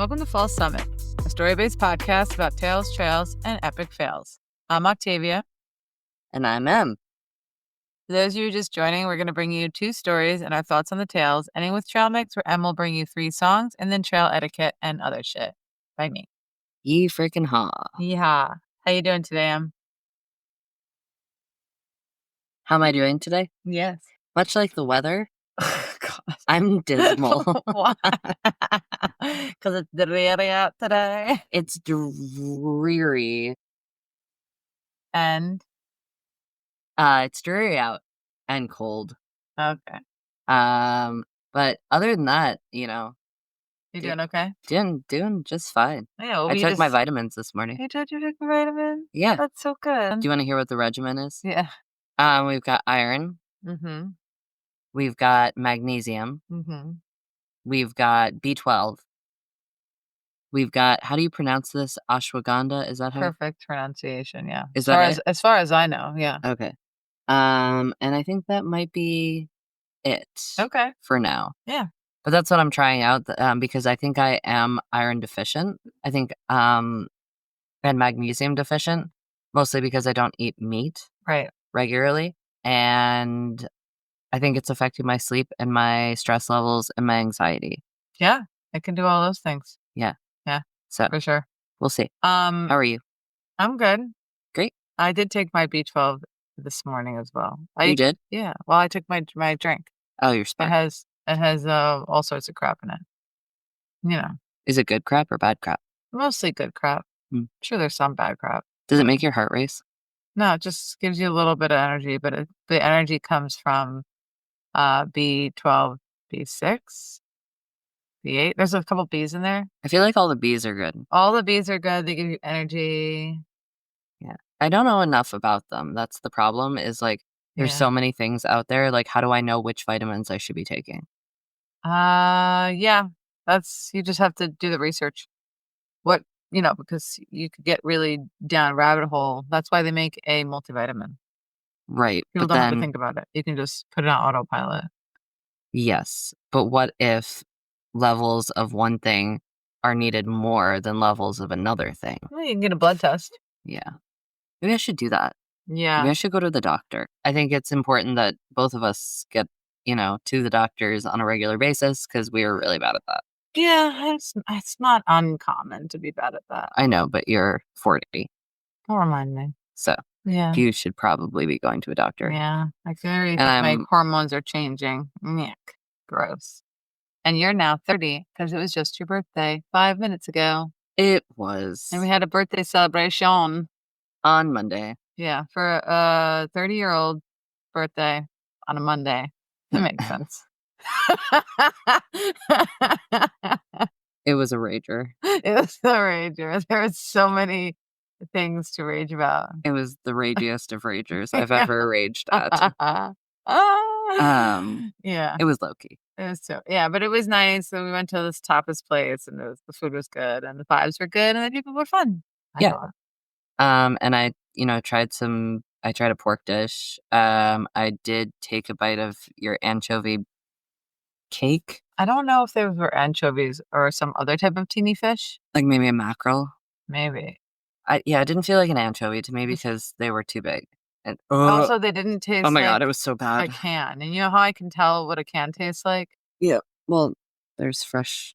Welcome to Fall Summit, a story-based podcast about tales, trails, and epic fails. I'm Octavia. And I'm Em. For those of you just joining, we're going to bring you 2 stories and our thoughts on the tales, ending with trail mix, where Em will bring you 3 songs, and then trail etiquette and other shit by me. Yee freaking ha. Yeehaw. How you doing today, Em? How am I doing today? Yes. Much like the weather, God. I'm dismal. Why? Because it's dreary out today. It's dreary. And? It's dreary out and cold. Okay. But other than that, You doing okay? Doing just fine. Yeah, well, I took my vitamins this morning. You took your vitamins? Yeah. That's so good. Do you want to hear what the regimen is? Yeah. We've got iron. Mm-hmm. We've got magnesium. Mm-hmm. We've got B12. We've got, how do you pronounce this? Ashwagandha? Is that how? Perfect pronunciation, yeah. Is that it? As far as I know, yeah. Okay. And I think that might be it. Okay. For now. Yeah. But that's what I'm trying out because I think I am iron deficient. I think and magnesium deficient, mostly because I don't eat meat regularly. And I think it's affecting my sleep and my stress levels and my anxiety. Yeah, it can do all those things. Yeah. Yeah. So for sure. We'll see. How are you? I'm good. Great. I did take my B12 this morning as well. You did? Yeah. Well, I took my drink. Oh, you're smart. It has all sorts of crap in it. Is it good crap or bad crap? Mostly good crap. I'm sure there's some bad crap. Does it make your heart race? No, it just gives you a little bit of energy, but the energy comes from B12, B6, B8. There's a couple Bs in there. I feel like all the Bs are good. All the Bs are good. They give you energy. Yeah. I don't know enough about them. That's the problem is there's so many things out there. How do I know which vitamins I should be taking? Yeah. You just have to do the research. Because you could get really down a rabbit hole. That's why they make a multivitamin. Right. People don't have to think about it. You can just put it on autopilot. Yes. But what if levels of one thing are needed more than levels of another thing? Well, you can get a blood test. Yeah. Maybe I should do that. Yeah. Maybe I should go to the doctor. I think it's important that both of us get, to the doctors on a regular basis because we are really bad at that. Yeah, it's not uncommon to be bad at that. I know, but you're 40. Don't remind me. So yeah, you should probably be going to a doctor. Yeah, I think my hormones are changing. Yuck, gross. And you're now 30 because it was just your birthday 5 minutes ago. It was. And we had a birthday celebration on Monday. Yeah, for a 30-year-old birthday on a Monday. That makes sense. It was a rager. It was a rager. There were so many things to rage about. It was the ragiest of ragers I've ever raged at. Yeah. It was low-key. It was but it was nice. So we went to this tapas place and the food was good and the vibes were good and the people were fun. I thought. And I tried a pork dish. I did take a bite of your anchovy cake. I don't know if those were anchovies or some other type of teeny fish. Like maybe a mackerel. Maybe. It didn't feel like an anchovy to me because they were too big. And also, they didn't taste. Oh my god, it was so bad. A can, and you know how I can tell what a can tastes like? Yeah. Well, there's fresh.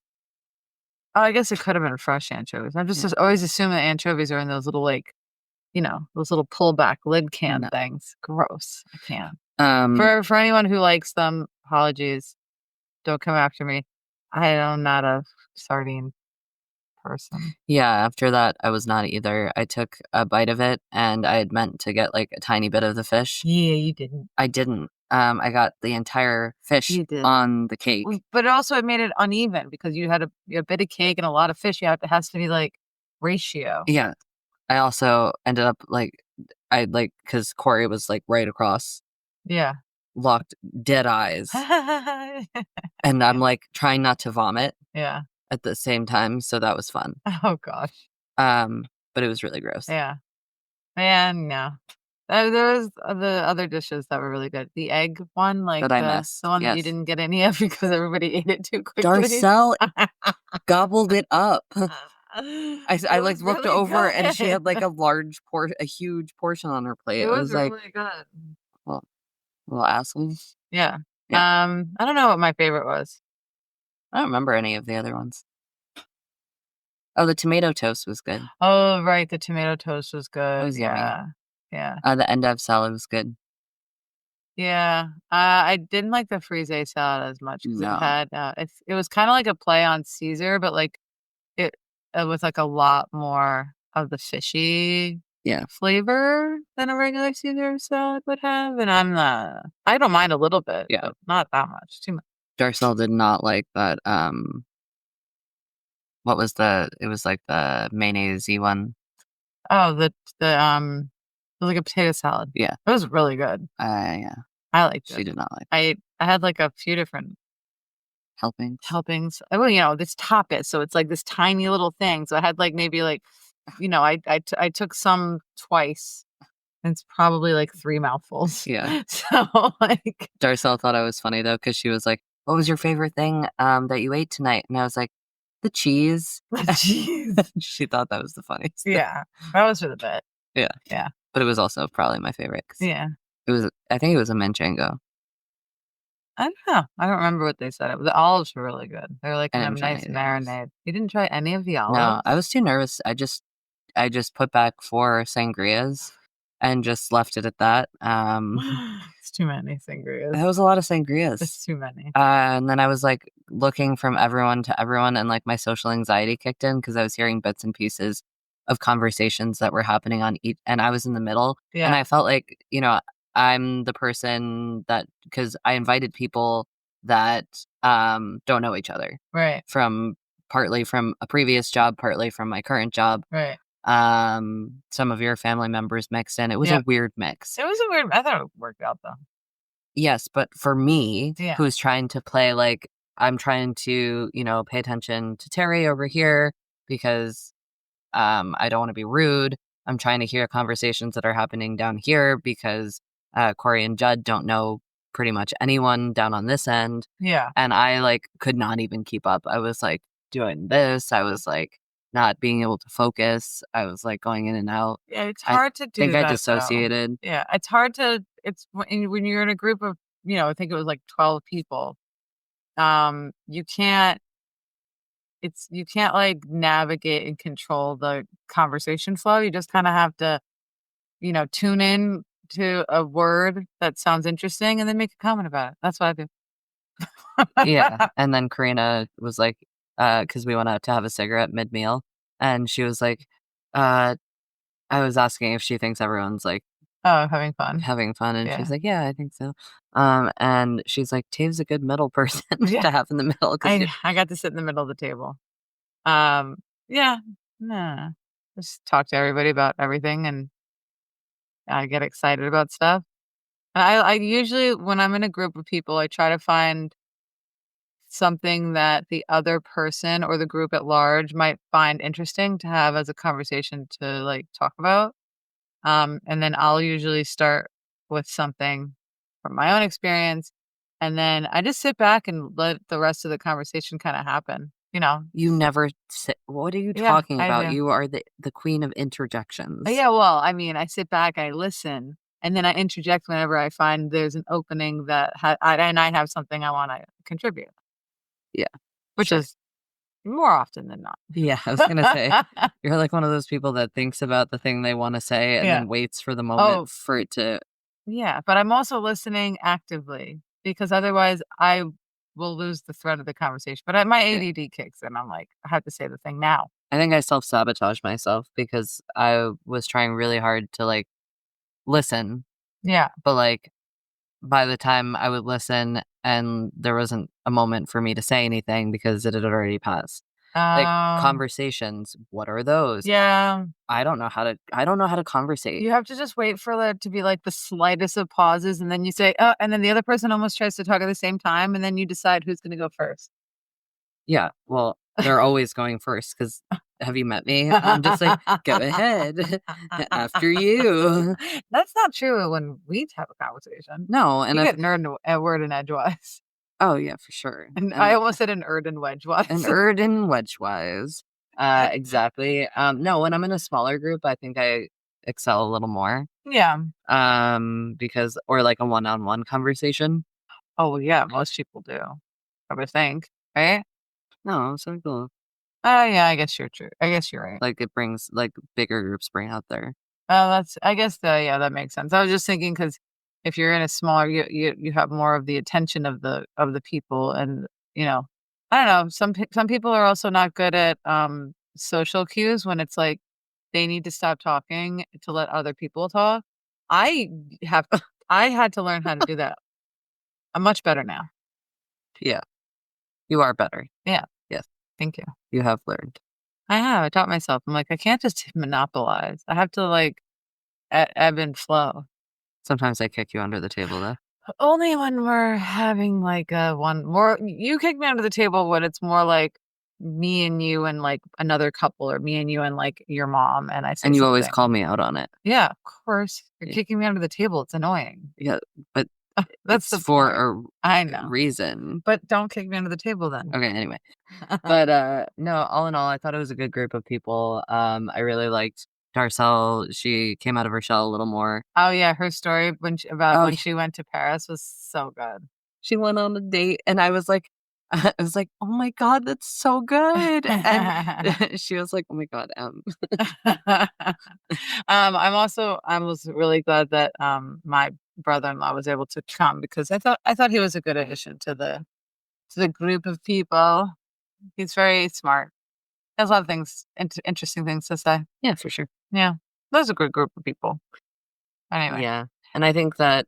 Oh, I guess it could have been fresh anchovies. I'm just always assuming that anchovies are in those little those little pullback lid can things. Gross. I can't. For anyone who likes them, apologies. Don't come after me. I'm not a sardine person. Yeah, after that, I was not either. I took a bite of it, and I had meant to get a tiny bit of the fish. Yeah, you didn't. I didn't. I got the entire fish on the cake. But also it made it uneven because you had a bit of cake and a lot of fish. It has to be ratio. Yeah. I also ended up because Corey was right across. Yeah. Locked dead eyes. And I'm trying not to vomit. Yeah. At the same time. So that was fun. Oh gosh. But it was really gross. Yeah. Man, no. There was the other dishes that were really good. The egg one, like that I missed. The one that you Yes. didn't get any of because everybody ate it too quickly. Darcel gobbled it up. I like was looked really over and she good. had like a huge portion on her plate. It I was was like, really good. well, little asshole. Yeah. Yeah. I don't know what my favorite was. I don't remember any of the other ones. Oh, the tomato toast was good. Oh, right, the tomato toast was That good. was yummy. Yeah. The endive salad was good. Yeah. I didn't like the frisee salad as much because it No. had it was kind of like a play on Caesar, but like it was like a lot more of the fishy Yeah. flavor than a regular Caesar salad would have, and I don't mind a little bit, Yeah. but not that much, too much. Darcel did not like that. What was it was like the mayonnaise-y one. Oh, it was like a potato salad. Yeah. It was really good. Yeah. I liked She it. did not like I had like a few different helpings. Well, this top it, so it's like this tiny little thing. So I had like maybe like, I took some twice. And it's probably like 3 mouthfuls. Yeah. So like Darcel thought I was funny though, because she was like, "What was your favorite thing that you ate tonight?" And I was like, "The cheese." Jeez. She thought that was the funniest. Yeah. That was for the bit. Yeah. Yeah. But it was also probably my favorite. Yeah. I think it was a manchego. I don't know. I don't remember what they said. The olives were really good. They're like I in a didn't try nice any of the olives. marinade. You didn't try any of the No, olives? I was too nervous. I just put back 4 sangrias and just left it at that. It's too many sangrias. That was a lot of sangrias. It's too many. And then I was like looking from everyone to everyone, and like my social anxiety kicked in because I was hearing bits and pieces of conversations that were happening on each, and I was in the middle. Yeah. And I felt like, I'm the person that, because I invited people that don't know each other. Right. Partly from a previous job, partly from my current job. Right. Some of your family members mixed in. It was a weird mix. It was a weird I thought it worked out though. Yes, but for me, Yeah. who's trying to play like I'm trying to, pay attention to Terry over here because I don't want to be rude. I'm trying to hear conversations that are happening down here because Corey and Judd don't know pretty much anyone down on this end. Yeah. And I like could not even keep up. I was like doing this. I was like not being able to focus. I was like going in and out. Yeah, it's hard to do I think that, I dissociated. though. Yeah, it's hard to it's when you're in a group of, I think it was like 12 people. You can't like navigate and control the conversation flow. You just kind of have to, tune in to a word that sounds interesting and then make a comment about it. That's what I do. Yeah. And then Karina was like, because we went out to have a cigarette mid-meal, and she was like, I was asking if she thinks everyone's like, oh, having fun. And she's like, yeah, I think so. And she's like, Tave's a good middle person to have in the middle. I got to sit in the middle of the table. Yeah, nah, just talk to everybody about everything, and I get excited about stuff. And I usually, when I'm in a group of people, I try to find something that the other person or the group at large might find interesting to have as a conversation to like talk about. And then I'll usually start with something from my own experience, and then I just sit back and let the rest of the conversation kind of happen. You never sit. What are you talking about? You are the queen of interjections. Yeah, well, I mean, I sit back, I listen, and then I interject whenever I find there's an opening that and I have something I want to contribute. Yeah, which is more often than not. Yeah, I was gonna say you're like one of those people that thinks about the thing they want to say and then waits for the moment for it to. Yeah, but I'm also listening actively because otherwise I will lose the thread of the conversation. But my ADD kicks in. I'm like, I have to say the thing now. I think I self-sabotage myself because I was trying really hard to like listen. Yeah. But like by the time I would listen and there wasn't a moment for me to say anything because it had already passed. Like conversations, what are those? Yeah. I don't know how to conversate. You have to just wait for there to be like the slightest of pauses, and then you say, oh, and then the other person almost tries to talk at the same time, and then you decide who's going to go first. Yeah. Well, They're always going first because have you met me? I'm just like, go ahead. After you. That's not true when we have a conversation. No, and you get a word in edgewise. Oh, yeah, for sure. And I almost said an erd and wedgewise. An erd and wedgewise. Exactly. No, when I'm in a smaller group, I think I excel a little more. Yeah. Because, or like a one-on-one conversation. Oh, yeah, most people do. I would think, right? No, so cool. Oh, yeah, I guess you're true. I guess you're right. Like it brings, like bigger groups bring out there. Oh, I guess yeah, that makes sense. I was just thinking because if you're in a smaller, you have more of the attention of the people, and I don't know. Some people are also not good at social cues when it's like they need to stop talking to let other people talk. I had to learn how to do that. I'm much better now. Yeah, you are better. Yeah. Yes. Thank you. You have learned. I have. I taught myself. I'm like, I can't just monopolize. I have to like ebb and flow. Sometimes I kick you under the table, though. Only when we're having like one more. You kick me under the table when it's more like me and you and like another couple, or me and you and like your mom, and I say and you something. Always call me out on it. Yeah, of course. You're kicking me under the table. It's annoying. Yeah, but that's for point. I know reason. But don't kick me under the table then. Okay, anyway. But no, all in all, I thought it was a good group of people. I really liked Darcel. She came out of her shell a little more. Oh yeah, her story when she went to Paris was so good. She went on a date and I was like, oh my God, that's so good. And she was like, oh my God, I was really glad that my brother-in-law was able to come because I thought he was a good addition to the group of people. He's very smart. He has a lot of things, interesting things to say. Yeah, for sure. Yeah, that was a good group of people. Anyway. Yeah, and I think that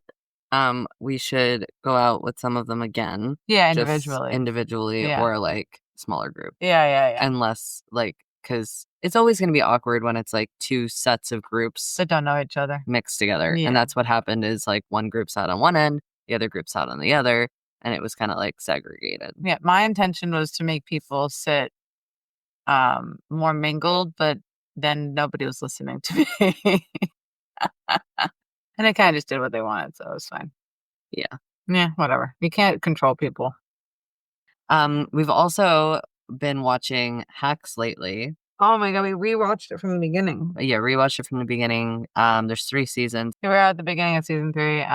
we should go out with some of them again. Yeah, individually yeah. Or like smaller group. Yeah. Unless like, because it's always going to be awkward when it's like two sets of groups that don't know each other mixed together. Yeah. And that's what happened is like one group's out on one end, the other group's out on the other, and it was kind of like segregated. Yeah, my intention was to make people sit more mingled, but then nobody was listening to me. And I kind of just did what they wanted, so it was fine. Yeah, whatever. You can't control people. We've also been watching Hacks lately. Oh my God, we rewatched it from the beginning. Yeah, rewatched it from the beginning. There's 3 seasons. We're at the beginning of season 3.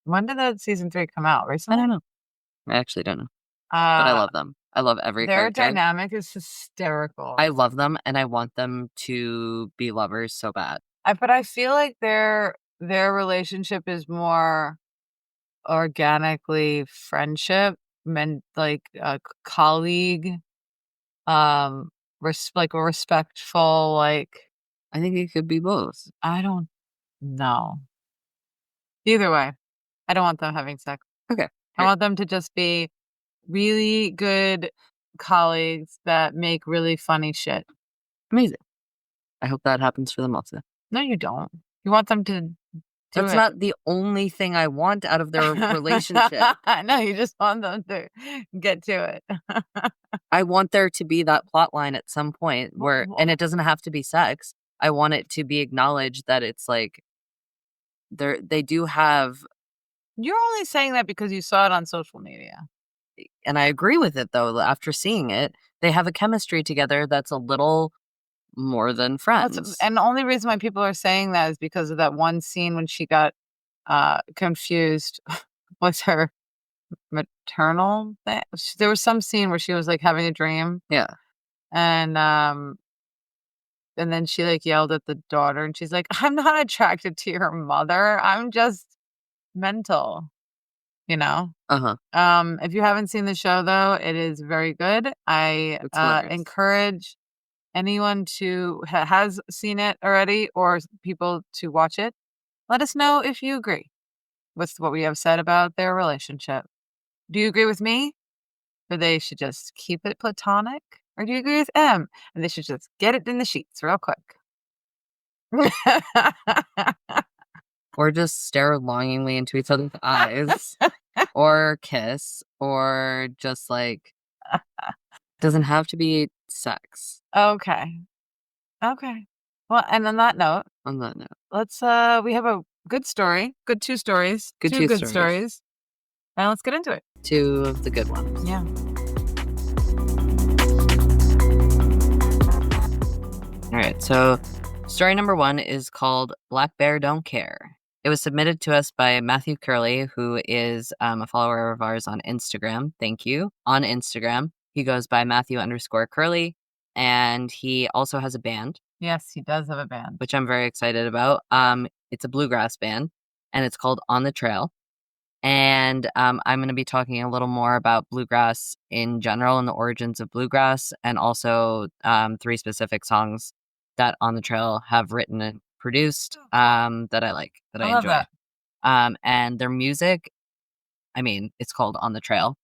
When did that season 3 come out? Recently? I don't know. I actually don't know. But I love them. I love every character. Their dynamic is hysterical. I love them, and I want them to be lovers so bad. But I feel like their relationship is more organically friendship, like a colleague, like a respectful, like. I think it could be both. I don't know. Either way, I don't want them having sex. Okay. I want them to just be really good colleagues that make really funny shit. Amazing. I hope that happens for them also. No, you don't. You want them to That's not the only thing I want out of their relationship. No, you just want them to get to it. I want there to be that plot line at some point where, and it doesn't have to be sex. I want it to be acknowledged that it's like they do have. You're only saying that because you saw it on social media. And I agree with it, though. After seeing it, they have a chemistry together that's a little more than friends. And the only reason why people are saying that is because of that one scene when she got confused with her maternal thing. There was some scene where she was like having a dream. Yeah. And then she like yelled at the daughter and she's like, I'm not attracted to your mother. I'm just mental. If you haven't seen the show though, it is very good. I encourage anyone to has seen it already or people to watch it. Let us know if you agree with what we have said about their relationship. Do you agree with me? Or they should just keep it platonic? Or do you agree with M? And they should just get it in the sheets real quick. Or just stare longingly into each other's eyes. Or kiss. Or just like Doesn't have to be sex. Okay. Well, and on that note, let's we have a good story. Good two stories. Two good stories. And let's get into it. Two of the good ones. Yeah. All right. So story number 1 is called Black Bear Don't Care. It was submitted to us by Matthew Curley, who is a follower of ours on Instagram. Thank you. On Instagram, he goes by Matthew_Curley, and he also has a band. Yes, he does have a band, which I'm very excited about. It's a bluegrass band, and it's called On the Trail. And I'm going to be talking a little more about bluegrass in general and the origins of bluegrass, and also 3 specific songs that On the Trail have written and produced that I like, that I enjoy. That. And their music, I mean, it's called On the Trail,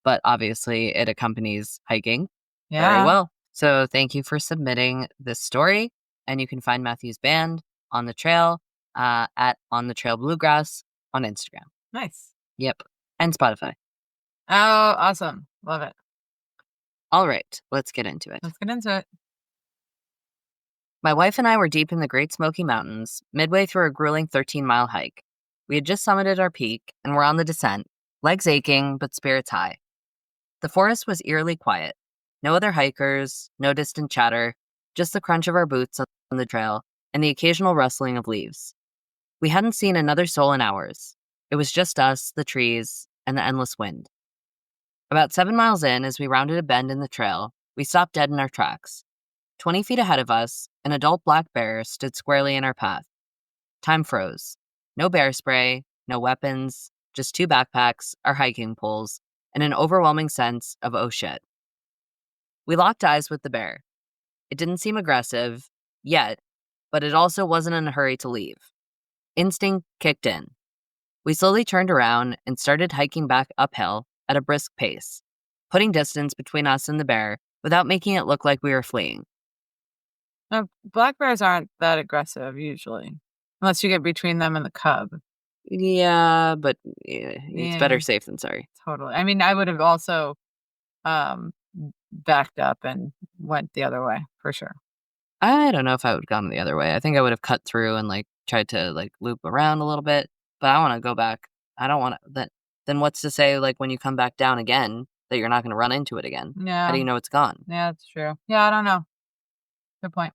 but obviously it accompanies hiking very well. So thank you for submitting this story. And you can find Matthew's band On the Trail at On the Trail Bluegrass on Instagram. Nice. Yep. And Spotify. Oh, awesome. Love it. All right. Let's get into it. My wife and I were deep in the Great Smoky Mountains, midway through a grueling 13-mile hike. We had just summited our peak and were on the descent, legs aching, but spirits high. The forest was eerily quiet. No other hikers, no distant chatter, just the crunch of our boots on the trail and the occasional rustling of leaves. We hadn't seen another soul in hours. It was just us, the trees, and the endless wind. About 7 miles in, as we rounded a bend in the trail, we stopped dead in our tracks. 20 feet ahead of us, an adult black bear stood squarely in our path. Time froze. No bear spray, no weapons, just 2 backpacks, our hiking poles, and an overwhelming sense of oh shit. We locked eyes with the bear. It didn't seem aggressive, yet, but it also wasn't in a hurry to leave. Instinct kicked in. We slowly turned around and started hiking back uphill at a brisk pace, putting distance between us and the bear without making it look like we were fleeing. No, black bears aren't that aggressive usually, unless you get between them and the cub. Yeah, but it's better safe than sorry. Totally. I mean, I would have also backed up and went the other way for sure. I don't know if I would have gone the other way. I think I would have cut through and tried to loop around a little bit, but I want to go back. I don't want to. Then what's to say when you come back down again that you're not going to run into it again? Yeah. How do you know it's gone? Yeah, that's true. Yeah, I don't know. Good point.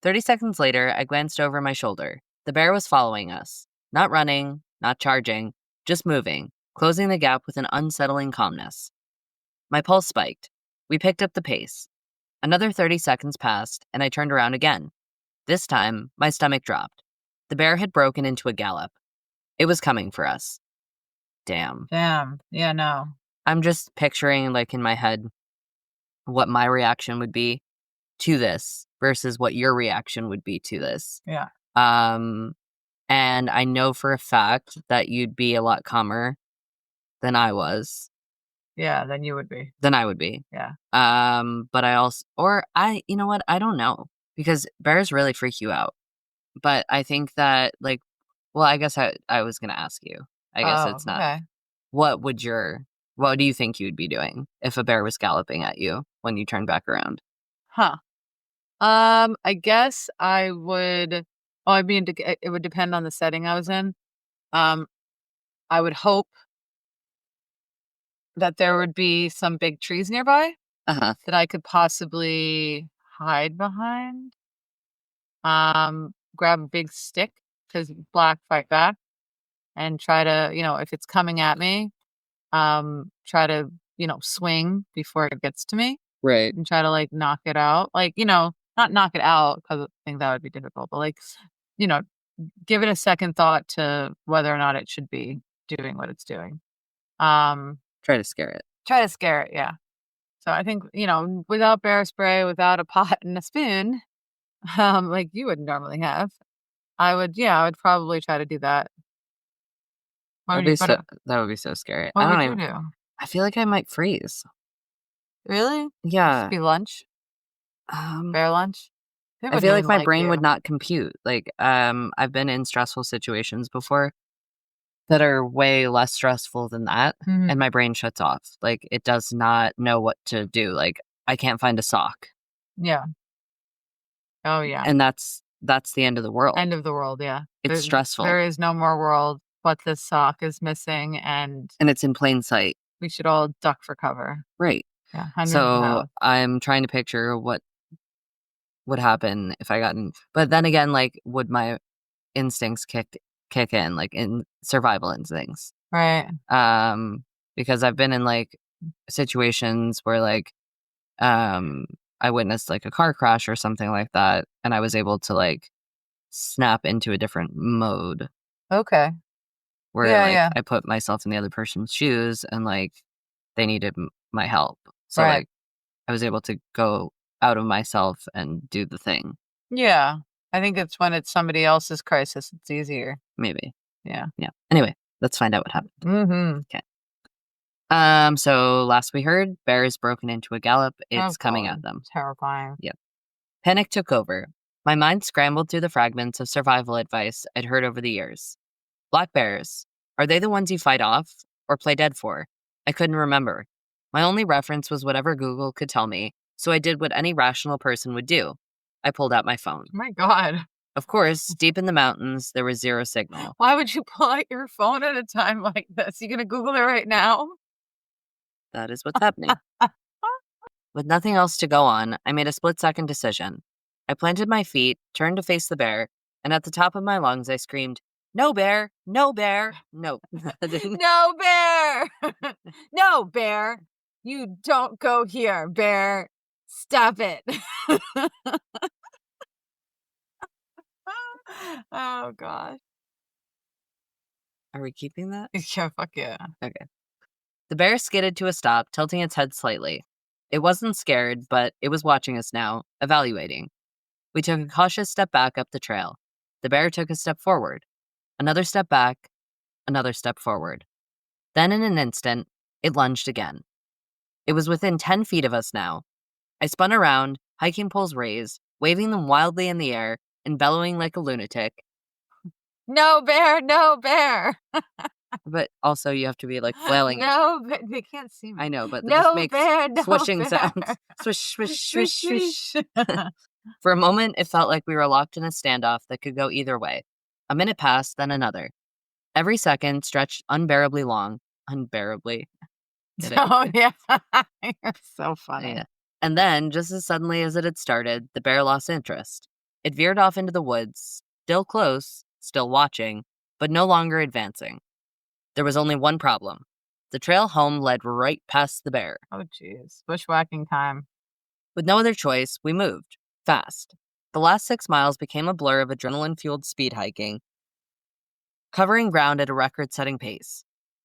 30 seconds later, I glanced over my shoulder. The bear was following us. Not running, not charging, just moving, closing the gap with an unsettling calmness. My pulse spiked. We picked up the pace. Another 30 seconds passed, and I turned around again. This time, my stomach dropped. The bear had broken into a gallop. It was coming for us. Damn. Yeah, no. I'm just picturing, in my head, what my reaction would be to this versus what your reaction would be to this. Yeah. And I know for a fact that you'd be a lot calmer than I was. Yeah, than you would be. Than I would be. Yeah. But I also, you know what? I don't know, because bears really freak you out. But I think that I guess I was going to ask you. I guess it's not. Okay. What do you think you'd be doing if a bear was galloping at you when you turned back around? Huh. I guess I would. Oh, I mean, it would depend on the setting I was in. I would hope that there would be some big trees nearby that I could possibly hide behind. Grab a big stick, because black fight back, and try to, if it's coming at me, try to, swing before it gets to me. Right. And try to knock it out. Not knock it out, because I think that would be difficult, but give it a second thought to whether or not it should be doing what it's doing. Try to scare it. Yeah. So I think, without bear spray, without a pot and a spoon, like you would normally have, I would probably try to do that. That would be so scary. What would you do? I feel like I might freeze. Really? Yeah. Be lunch? Bear lunch? I feel like my brain would not compute. I've been in stressful situations before that are way less stressful than that, and my brain shuts off. It does not know what to do. I can't find a sock. Yeah. Oh, yeah. And that's the end of the world. End of the world, yeah. It's stressful. There is no more world, but this sock is missing, and it's in plain sight. We should all duck for cover. Right. Yeah. So I'm trying to picture what would happen if I got in. But then again, like, would my instincts kick in, like in survival instincts? Right. Because I've been in like situations where like I witnessed like a car crash or something like that, and I was able to like snap into a different mode. Okay. Where I put myself in the other person's shoes and like they needed my help. So like I was able to go out of myself and do the thing. Yeah. I think it's when it's somebody else's crisis, it's easier. Maybe. Yeah. Yeah. Anyway, let's find out what happened. Mm-hmm. Okay. So last we heard, bear is broken into a gallop. It's coming at them. Terrifying. Yep. Panic took over. My mind scrambled through the fragments of survival advice I'd heard over the years. Black bears, are they the ones you fight off or play dead for? I couldn't remember. My only reference was whatever Google could tell me, so I did what any rational person would do. I pulled out my phone. Oh my God. Of course, deep in the mountains, there was zero signal. Why would you pull out your phone at a time like this? You gonna Google it right now? That is what's happening. With nothing else to go on, I made a split-second decision. I planted my feet, turned to face the bear, and at the top of my lungs, I screamed, "No bear! No bear! No." No bear! No bear! You don't go here, bear. Stop it. Oh, gosh. Are we keeping that? Yeah, fuck yeah. Okay. The bear skidded to a stop, tilting its head slightly. It wasn't scared, but it was watching us now, evaluating. We took a cautious step back up the trail. The bear took a step forward. Another step back, another step forward. Then in an instant, it lunged again. It was within 10 feet of us now. I spun around, hiking poles raised, waving them wildly in the air, and bellowing like a lunatic. No bear, no bear. But also you have to be like flailing. No, but they can't see me. I know, but no just makes bear, no swishing bear. sounds. Swish, swish, swish, swish. For a moment, it felt like we were locked in a standoff that could go either way. A minute passed, then another. Every second stretched unbearably long. Unbearably. Oh, yeah. You're so funny. Yeah. And then, just as suddenly as it had started, the bear lost interest. It veered off into the woods, still close, still watching, but no longer advancing. There was only one problem. The trail home led right past the bear. Oh, jeez. Bushwhacking time. With no other choice, we moved. Fast. The last 6 miles became a blur of adrenaline-fueled speed hiking, covering ground at a record-setting pace.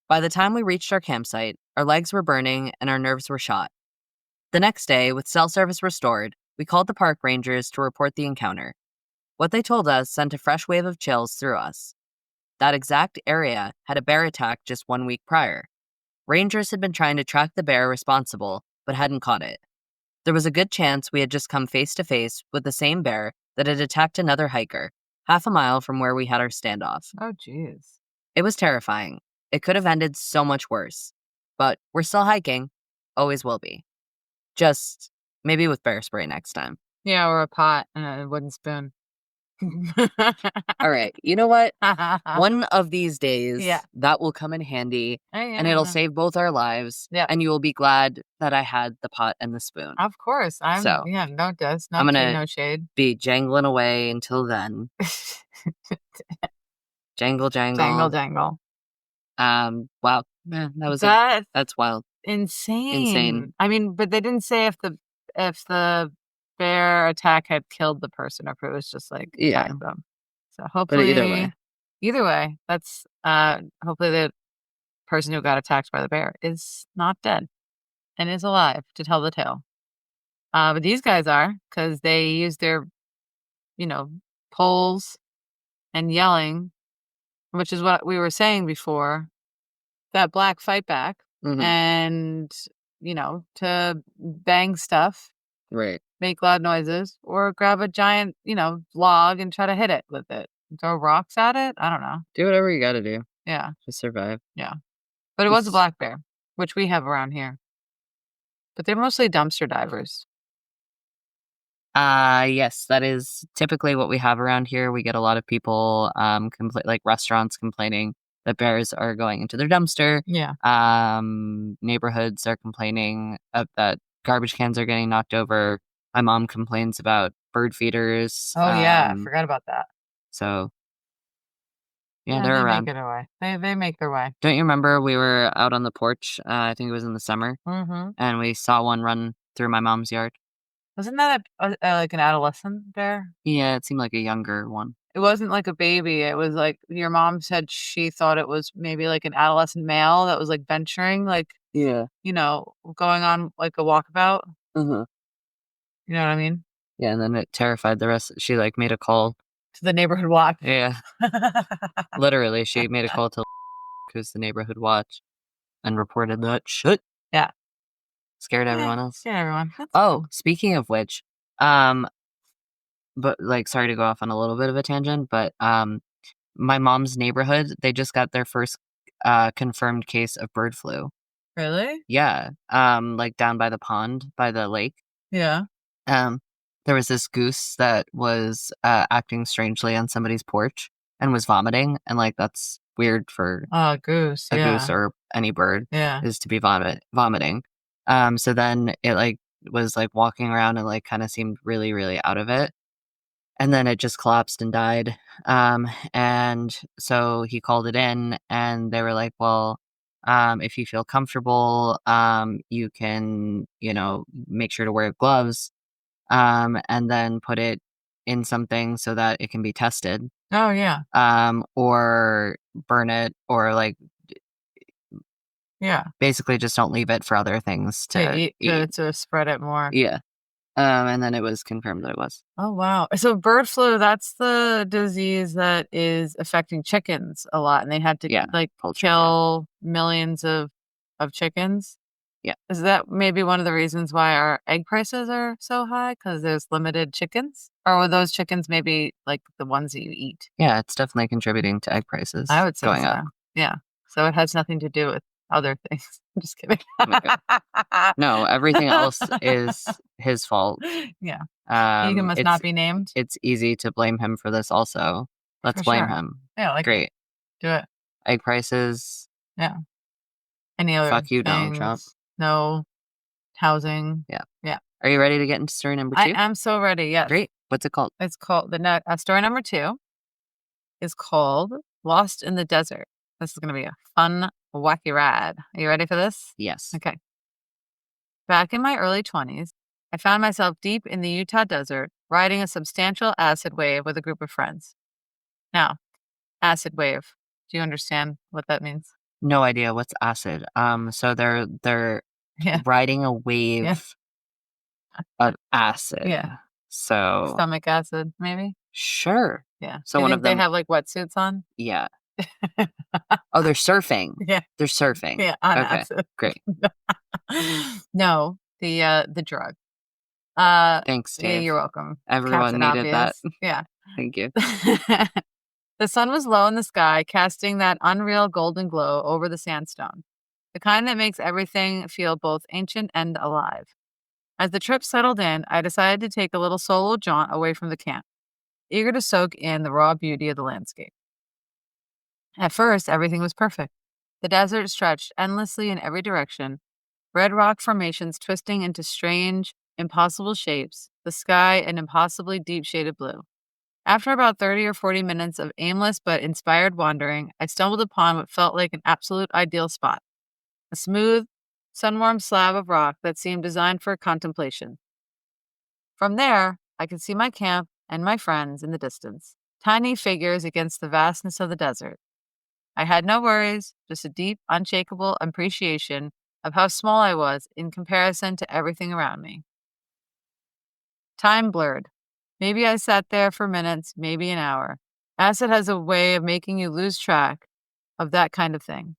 By the time we reached our campsite, our legs were burning and our nerves were shot. The next day, with cell service restored, we called the park rangers to report the encounter. What they told us sent a fresh wave of chills through us. That exact area had a bear attack just 1 week prior. Rangers had been trying to track the bear responsible, but hadn't caught it. There was a good chance we had just come face to face with the same bear that had attacked another hiker, half a mile from where we had our standoff. Oh, jeez. It was terrifying. It could have ended so much worse. But we're still hiking. Always will be. Just maybe with bear spray next time. Yeah, or a pot and a wooden spoon. All right. You know what? One of these days, that will come in handy, and it'll save both our lives. Yeah. And you will be glad that I had the pot and the spoon. Of course. No diss. No tea, no shade. Be jangling away until then. Jangle, jangle. Jangle, jangle. Wow. Man, that's wild. Insane. I mean, but they didn't say if the bear attack had killed the person or if it was just like attacked them. So hopefully, but either way, that's hopefully the person who got attacked by the bear is not dead and is alive to tell the tale. But these guys are, because they used their, poles and yelling, which is what we were saying before. That black fight back and to bang stuff. Right. Make loud noises, or grab a giant, log and try to hit it with it. Throw rocks at it? I don't know. Do whatever you gotta do. Yeah. To survive. Yeah. But it was a black bear, which we have around here. But they're mostly dumpster divers. Yes, that is typically what we have around here. We get a lot of people, like restaurants complaining that bears are going into their dumpster. Yeah. Neighborhoods are complaining that garbage cans are getting knocked over. My mom complains about bird feeders. Oh yeah, I forgot about that. So yeah, they're they around. Make it away. They make their way. Don't you remember we were out on the porch? I think it was in the summer, and we saw one run through my mom's yard. Wasn't that like an adolescent bear? Yeah, it seemed like a younger one. It wasn't like a baby. It was like your mom said she thought it was maybe like an adolescent male that was like venturing, like going on like a walkabout. You know what I mean? Yeah, and then it terrified the rest. She like made a call to the neighborhood watch. Yeah, literally, she made a call to who's the neighborhood watch, and reported that shit. Yeah. Scared everyone else. Scared everyone. That's cool. Speaking of which, but like, sorry to go off on a little bit of a tangent, but my mom's neighborhood, they just got their first confirmed case of bird flu. Really? Yeah. Like down by the pond, by the lake. Yeah. There was this goose that was acting strangely on somebody's porch and was vomiting, and like that's weird for goose, a goose or any bird is to be vomiting. So then it like was like walking around and like kind of seemed really, really out of it. And then it just collapsed and died. And so he called it in, and they were like, well, if you feel comfortable, you can, make sure to wear gloves, and then put it in something so that it can be tested. Oh, yeah. Or burn it, or like, basically just don't leave it for other things to eat. To spread it more. Yeah. And then it was confirmed that it was. Oh, wow. So bird flu, that's the disease that is affecting chickens a lot. And they had to kill millions of chickens. Yeah. Is that maybe one of the reasons why our egg prices are so high? Because there's limited chickens? Or were those chickens maybe like the ones that you eat? Yeah, it's definitely contributing to egg prices. I would say going so. up. Yeah. So it has nothing to do with other things. I'm just kidding. No, everything else is his fault. Yeah. He must not be named. It's easy to blame him for this also. Let's blame him. Yeah, great. Do it. Egg prices. Yeah. Any other Fuck you, things? Donald Trump. No. Housing. Yeah. Yeah. Are you ready to get into story number 2? I am so ready, yes. Great. What's it called? It's called, story number 2 is called Lost in the Desert. This is going to be a fun, wacky ride. Are you ready for this? Yes. Okay. Back in my early 20s, I found myself deep in the Utah desert, riding a substantial acid wave with a group of friends. Now, acid wave. Do you understand what that means? No idea. What's acid? So they're riding a wave of acid. Yeah. So stomach acid, maybe? Sure. Yeah. So one of them, they have like wetsuits on? Yeah. Oh, they're surfing. Yeah. They're surfing. Yeah, on acid. Great. No, the drug. Thanks, Dave. Yeah, you're welcome. Everyone Captain needed Obvious. that. Yeah. Thank you. The sun was low in the sky, casting that unreal golden glow over the sandstone, the kind that makes everything feel both ancient and alive. As the trip settled in, I decided to take a little solo jaunt away from the camp, eager to soak in the raw beauty of the landscape. At first, everything was perfect. The desert stretched endlessly in every direction, red rock formations twisting into strange, impossible shapes, the sky an impossibly deep shade of blue. After about 30 or 40 minutes of aimless but inspired wandering, I stumbled upon what felt like an absolute ideal spot. A smooth, sun-warmed slab of rock that seemed designed for contemplation. From there, I could see my camp and my friends in the distance, tiny figures against the vastness of the desert. I had no worries, just a deep, unshakable appreciation of how small I was in comparison to everything around me. Time blurred. Maybe I sat there for minutes, maybe an hour. Acid has a way of making you lose track of that kind of thing.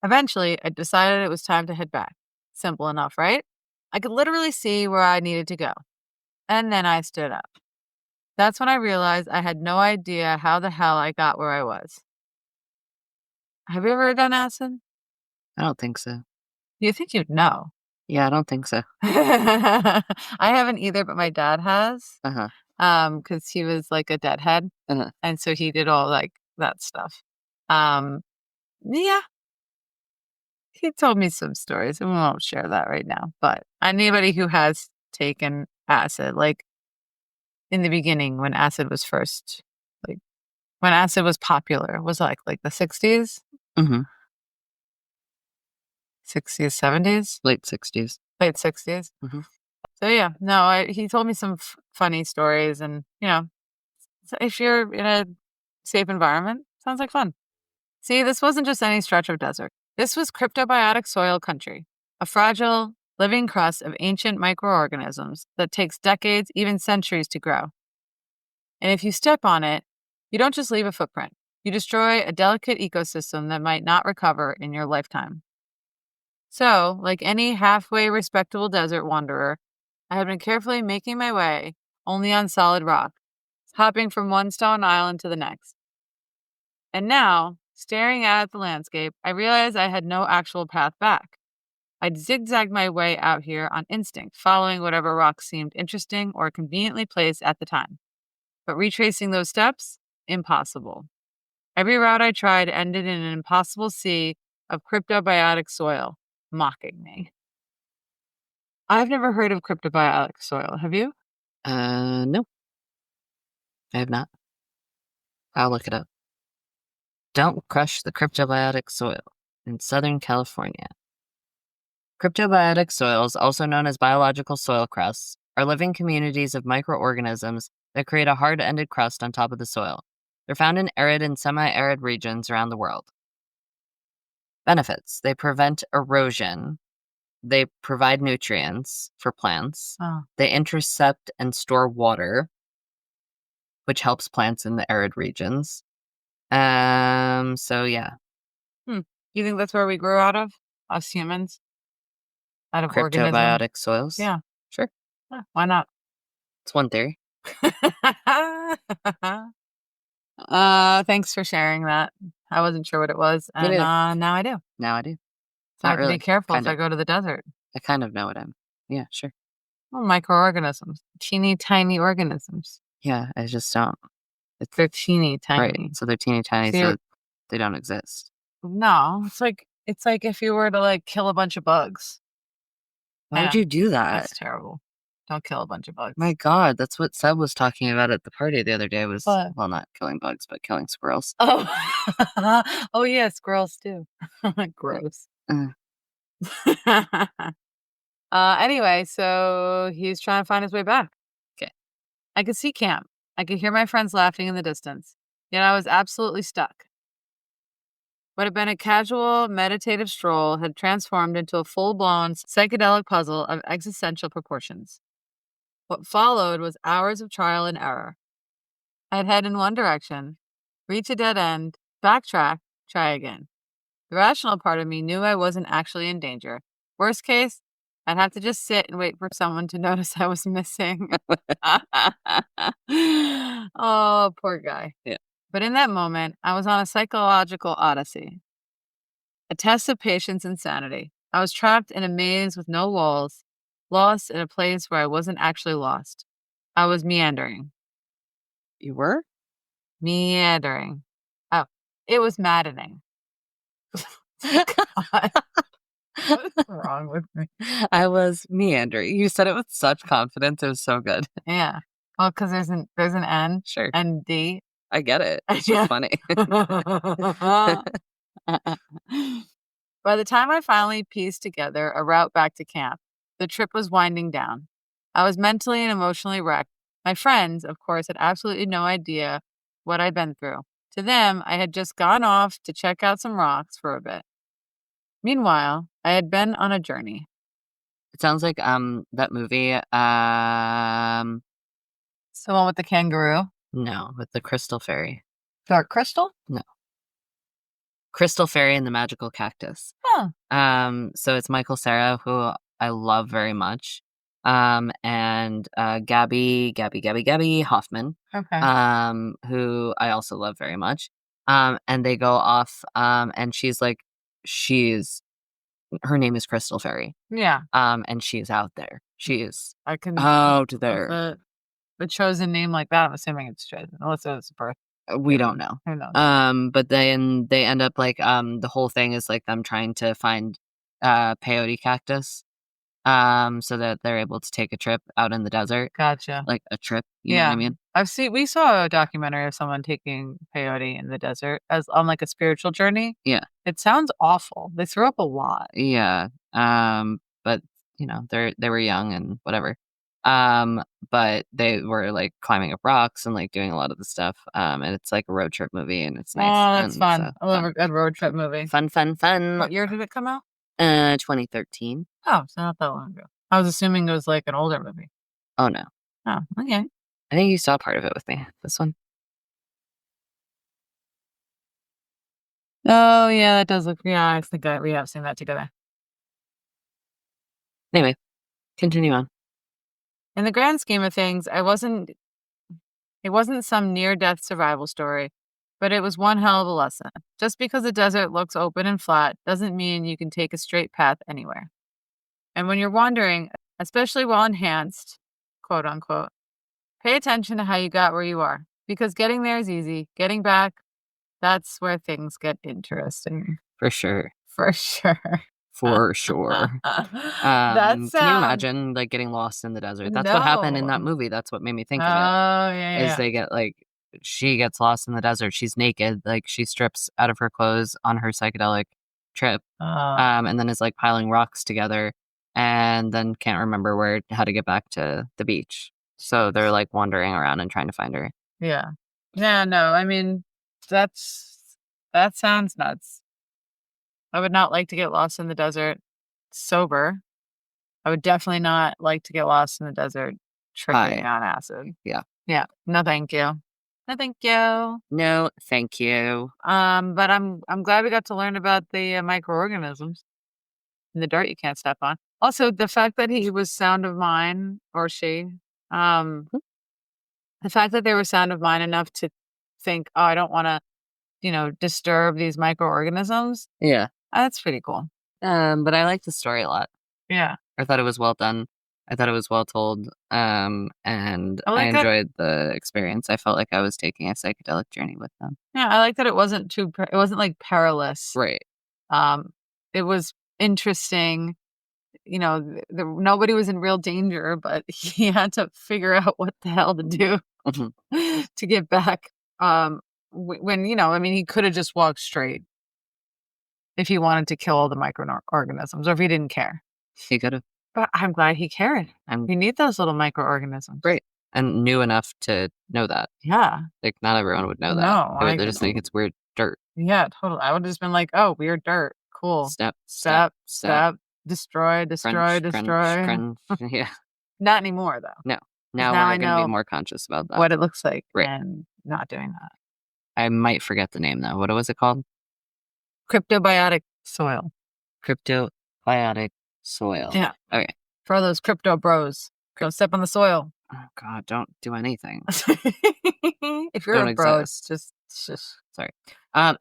Eventually, I decided it was time to head back. Simple enough, right? I could literally see where I needed to go. And then I stood up. That's when I realized I had no idea how the hell I got where I was. Have you ever done acid? I don't think so. You think you'd know? Yeah, I don't think so. I haven't either, but my dad has. Because he was like a deadhead, and so he did all like that stuff. Yeah, he told me some stories, and we won't share that right now. But anybody who has taken acid, like in the beginning when acid was first, like when acid was popular, was like the 60s, 60s, 70s, late 60s. late 60s. So yeah, no, he told me some funny stories, and so if you're in a safe environment, sounds like fun. See, this wasn't just any stretch of desert. This was cryptobiotic soil country, a fragile, living crust of ancient microorganisms that takes decades, even centuries to grow. And if you step on it, you don't just leave a footprint. You destroy a delicate ecosystem that might not recover in your lifetime. So, like any halfway respectable desert wanderer, I had been carefully making my way only on solid rock, hopping from one stone island to the next. And now, staring out at the landscape, I realized I had no actual path back. I'd zigzagged my way out here on instinct, following whatever rocks seemed interesting or conveniently placed at the time. But retracing those steps? Impossible. Every route I tried ended in an impossible sea of cryptobiotic soil, mocking me. I've never heard of cryptobiotic soil. Have you? No. I have not. I'll look it up. Don't crush the cryptobiotic soil in Southern California. Cryptobiotic soils, also known as biological soil crusts, are living communities of microorganisms that create a hard-ended crust on top of the soil. They're found in arid and semi-arid regions around the world. Benefits: they prevent erosion. They provide nutrients for plants. They intercept and store water, which helps plants in the arid regions. So yeah. You think that's where we grew out of? Us humans? Out of Cryptobiotic soils? Yeah. Sure. Yeah, why not? It's one theory. Thanks for sharing that. I wasn't sure what it was, and now I do. Now I do. So I have to be careful if I go to the desert. I kind of know what I'm. Yeah, sure. Oh, microorganisms. Teeny tiny organisms. Yeah, I just don't. They're teeny tiny. Right. So they're teeny tiny, so they don't exist. No, it's like if you were to kill a bunch of bugs. Why would you do that? That's terrible. Don't kill a bunch of bugs. My God, that's what Seb was talking about at the party the other day. Was well, not killing bugs, but killing squirrels. Oh, oh yeah, squirrels too. Gross. Anyway, so he's trying to find his way back. Okay. I could see camp. I could hear my friends laughing in the distance. Yet I was absolutely stuck. What had been a casual, meditative stroll had transformed into a full-blown psychedelic puzzle of existential proportions. What followed was hours of trial and error. I'd head in one direction, reach a dead end, backtrack, try again. The rational part of me knew I wasn't actually in danger. Worst case, I'd have to just sit and wait for someone to notice I was missing. Oh, poor guy. Yeah. But in that moment, I was on a psychological odyssey, a test of patience and sanity. I was trapped in a maze with no walls, lost in a place where I wasn't actually lost. I was meandering. You were? Meandering. Oh, it was maddening. God. What's wrong with me? I was meandering. You said it with such confidence. It was so good. Yeah. Well, because there's an N. Sure. And D. I get it. It's just funny. By the time I finally pieced together a route back to camp, the trip was winding down. I was mentally and emotionally wrecked. My friends, of course, had absolutely no idea what I'd been through. To them, I had just gone off to check out some rocks for a bit. Meanwhile, I had been on a journey. It sounds like that movie. It's the one with the kangaroo? No, with the crystal fairy. Dark Crystal? No. Crystal Fairy and the Magical Cactus. Huh. So it's Michael Cera, who I love very much. And Gabby Hoffman. Okay. Who I also love very much. And they go off, and she's her name is Crystal Fairy. Yeah. And she is out there. She is out there. The chosen name like that, I'm assuming it's chosen, unless it's a birth. We don't know. Who knows? But then they end up like the whole thing is like them trying to find peyote cactus. So that they're able to take a trip out in the desert. Gotcha. Like a trip, you know what I mean? We saw a documentary of someone taking peyote in the desert as on like a spiritual journey. Yeah. It sounds awful. They throw up a lot. Yeah. But you know, they were young and whatever. But they were like climbing up rocks and like doing a lot of the stuff. And it's like a road trip movie and it's nice. Oh, that's fun. So, I love a good road trip movie. Fun. What year did it come out? 2013. Oh, it's not that long ago. I was assuming it was like an older movie. Oh no. Oh, okay. I think you saw part of it with me. This one. Oh yeah, that does look. Yeah, I think we have seen that together. Anyway, continue on. In the grand scheme of things, it wasn't some near-death survival story, but it was one hell of a lesson. Just because the desert looks open and flat doesn't mean you can take a straight path anywhere. And when you're wandering, especially well enhanced, quote unquote, pay attention to how you got where you are, because getting there is easy. Getting back, that's where things get interesting. For sure. Can you imagine like getting lost in the desert? That's what happened in that movie. That's what made me think of it. Oh, yeah. Is they get like, she gets lost in the desert. She's naked. Like she strips out of her clothes on her psychedelic trip. And then is like piling rocks together and then can't remember how to get back to the beach. So they're like wandering around and trying to find her. Yeah. Yeah, no, I mean, that sounds nuts. I would not like to get lost in the desert sober. I would definitely not like to get lost in the desert tripping on acid. Yeah. Yeah. No, thank you. No, thank you. No, thank you. But I'm glad we got to learn about the microorganisms in the dirt you can't step on. Also, the fact that he was sound of mind, or she, the fact that they were sound of mind enough to think, oh, I don't want to, disturb these microorganisms. Yeah. That's pretty cool. But I like the story a lot. Yeah. I thought it was well done. I thought it was well told. And I enjoyed the experience. I felt like I was taking a psychedelic journey with them. Yeah, I like that it wasn't like perilous. Right. It was interesting. Nobody was in real danger, but he had to figure out what the hell to do to get back. When he could have just walked straight if he wanted to kill all the microorganisms, or if he didn't care. He could have. But I'm glad he cared. We need those little microorganisms. Right. And knew enough to know that. Yeah. Like, not everyone would know that. No. They just think it's weird dirt. Yeah, totally. I would have just been like, oh, weird dirt. Cool. Step. Destroy. Crunch. Yeah. Not anymore, though. No. Now we're going to be more conscious about that. What it looks like. Right. And not doing that. I might forget the name, though. What was it called? Cryptobiotic soil. Cryptobiotic soil. Yeah. Okay. For all those crypto bros, don't step on the soil. Oh God, don't do anything. If you're a bro, it's just sorry.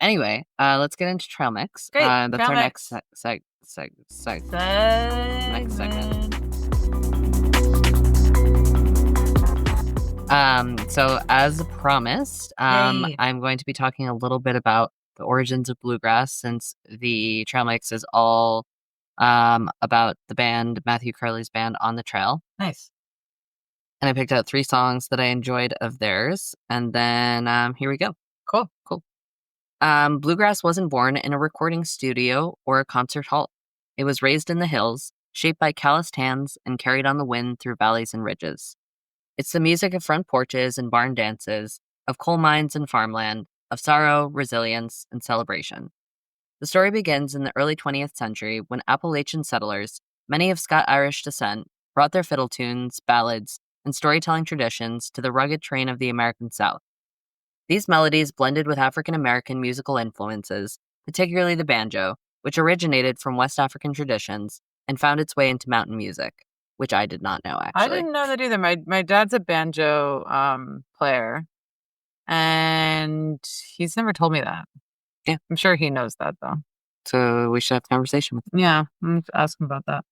Anyway, let's get into trail mix. Great. That's trail our mix. Next segment. So as promised, I'm going to be talking a little bit about the origins of bluegrass, since the trail mix is all about the band, Matthew Curley's band, On the Trail. Nice. And I picked out 3 songs that I enjoyed of theirs, and then here we go. Cool. Bluegrass wasn't born in a recording studio or a concert hall. It was raised in the hills, shaped by calloused hands and carried on the wind through valleys and ridges. It's the music of front porches and barn dances, of coal mines and farmland, of sorrow, resilience, and celebration. The story begins in the early 20th century when Appalachian settlers, many of Scot-Irish descent, brought their fiddle tunes, ballads, and storytelling traditions to the rugged terrain of the American South. These melodies blended with African American musical influences, particularly the banjo, which originated from West African traditions and found its way into mountain music, which I did not know, actually. I didn't know that either. My dad's a banjo player, and he's never told me that. Yeah. I'm sure he knows that, though. So we should have a conversation with him. Yeah, I'm going to ask him about that.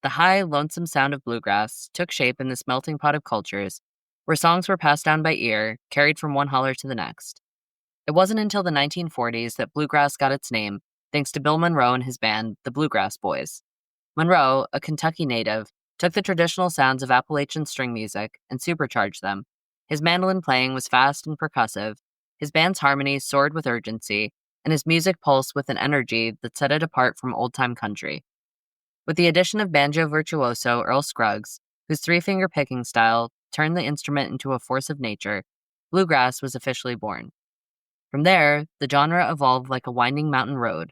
The high, lonesome sound of bluegrass took shape in this melting pot of cultures, where songs were passed down by ear, carried from one holler to the next. It wasn't until the 1940s that bluegrass got its name, thanks to Bill Monroe and his band, the Bluegrass Boys. Monroe, a Kentucky native, took the traditional sounds of Appalachian string music and supercharged them. His mandolin playing was fast and percussive, his band's harmonies soared with urgency, and his music pulsed with an energy that set it apart from old-time country. With the addition of banjo virtuoso Earl Scruggs, whose three-finger picking style turned the instrument into a force of nature, bluegrass was officially born. From there, the genre evolved like a winding mountain road.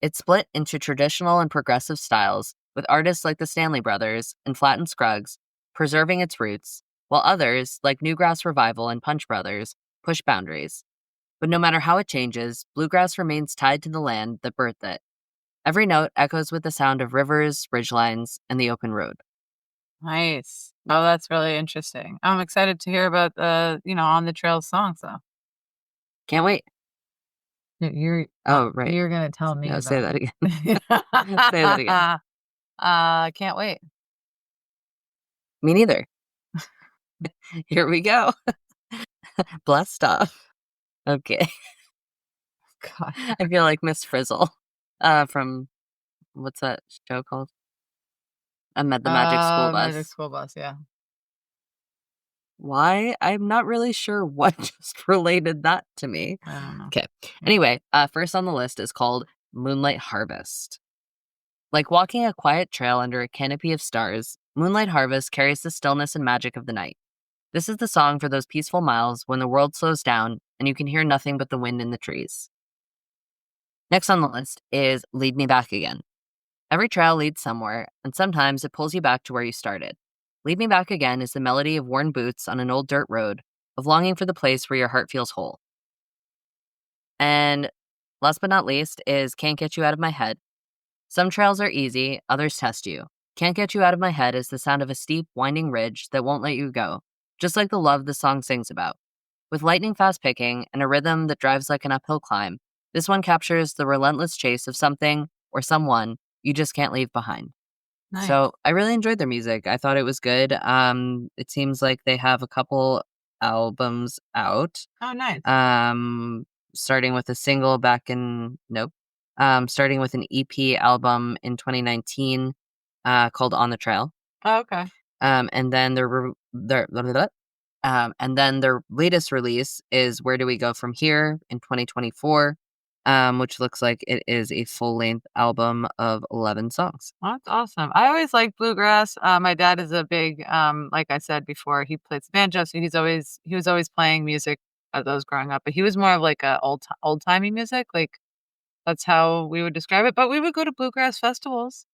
It split into traditional and progressive styles, with artists like the Stanley Brothers and Flatt and Scruggs preserving its roots, while others, like Newgrass Revival and Punch Brothers, push boundaries. But no matter how it changes, bluegrass remains tied to the land that birthed it. Every note echoes with the sound of rivers, ridgelines, and the open road. Nice. Oh, that's really interesting. I'm excited to hear about the, on the trail songs, though. Can't wait. You're right. You're gonna tell me. No, about say that again. Say that again. Can't wait. Me neither. Here we go. Blessed off. Okay. God. I feel like Miss Frizzle from what's that show called? I met the Magic School Bus. Magic School Bus, yeah. Why? I'm not really sure what just related that to me. I don't know. Okay. Anyway, first on the list is called Moonlight Harvest. Like walking a quiet trail under a canopy of stars, Moonlight Harvest carries the stillness and magic of the night. This is the song for those peaceful miles when the world slows down and you can hear nothing but the wind in the trees. Next on the list is Lead Me Back Again. Every trail leads somewhere, and sometimes it pulls you back to where you started. Lead Me Back Again is the melody of worn boots on an old dirt road, of longing for the place where your heart feels whole. And last but not least is Can't Get You Out of My Head. Some trails are easy, others test you. Can't Get You Out of My Head is the sound of a steep, winding ridge that won't let you go, just like the love the song sings about. With lightning-fast picking and a rhythm that drives like an uphill climb, this one captures the relentless chase of something or someone you just can't leave behind. Nice. So I really enjoyed their music. I thought it was good. It seems like they have a couple albums out. Oh, nice. Starting with a single starting with an EP album in 2019 called On the Trail. Oh, okay. And then their latest release is Where Do We Go From Here in 2024, which looks like it is a full-length album of 11 songs. Well, that's awesome. I always like bluegrass. My dad is a big, like I said before, he plays banjo, so he was always playing music as I was growing up. But he was more of like a old-timey music, like that's how we would describe it. But we would go to bluegrass festivals.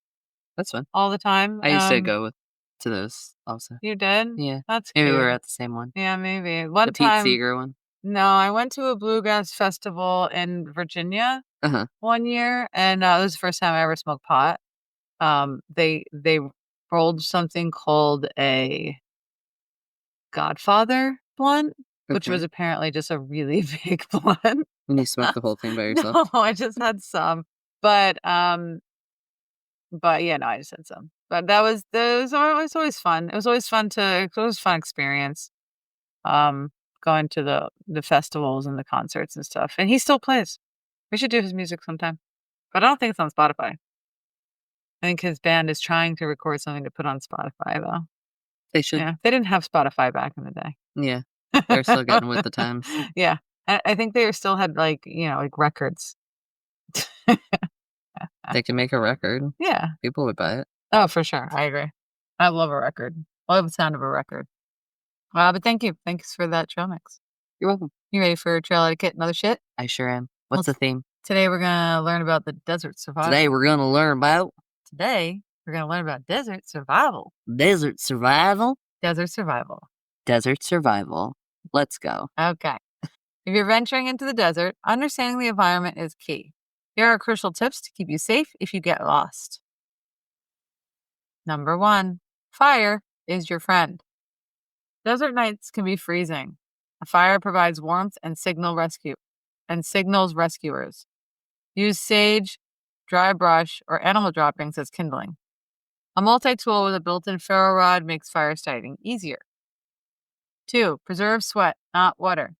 That's fun. All the time. I used to go to those also. You did? Yeah. That's maybe cute. we were at the same one. Yeah, maybe. The Pete Seeger one. No, I went to a bluegrass festival in Virginia one year, and it was the first time I ever smoked pot. They rolled something called a Godfather blunt, which was apparently just a really big blunt. And you smoked the whole thing by yourself? No, I just had some. But yeah, no, I just had some. But it was always fun. It was always fun experience. Going to the festivals and the concerts and stuff. And he still plays. We should do his music sometime. But I don't think it's on Spotify. I think his band is trying to record something to put on Spotify, though. They should. Yeah, they didn't have Spotify back in the day. Yeah, they're still getting with the times. Yeah, I think they still had like records. They can make a record. Yeah, people would buy it. Oh, for sure, I agree. I love a record. I love the sound of a record. But thank you. Thanks for that trail mix. You're welcome. You ready for trail etiquette and other shit? I sure am. What's the theme? Today we're gonna learn about the desert survival. Today we're gonna learn about desert survival. Desert survival? Desert survival. Desert survival. Let's go. Okay. If you're venturing into the desert, understanding the environment is key. Here are crucial tips to keep you safe if you get lost. Number 1, fire is your friend. Desert nights can be freezing. A fire provides warmth and signals rescuers. Use sage, dry brush, or animal droppings as kindling. A multi-tool with a built-in ferro rod makes fire starting easier. 2. Preserve sweat, not water.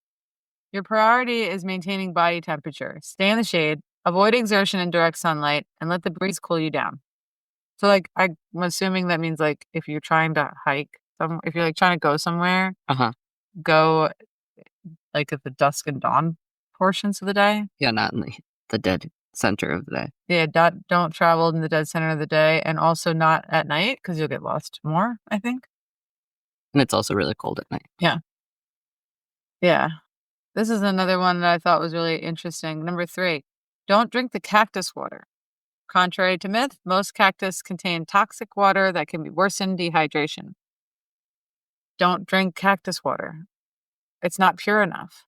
Your priority is maintaining body temperature. Stay in the shade, avoid exertion in direct sunlight, and let the breeze cool you down. So, like, I'm assuming that means, like, if you're trying to hike, if you're, like, trying to go somewhere, go, like, at the dusk and dawn portions of the day. Yeah, not in the dead center of the day. Yeah, don't travel in the dead center of the day, and also not at night, because you'll get lost more, I think. And it's also really cold at night. Yeah. Yeah. This is another one that I thought was really interesting. Number 3, don't drink the cactus water. Contrary to myth, most cactus contain toxic water that can worsen dehydration. Don't drink cactus water. It's not pure enough.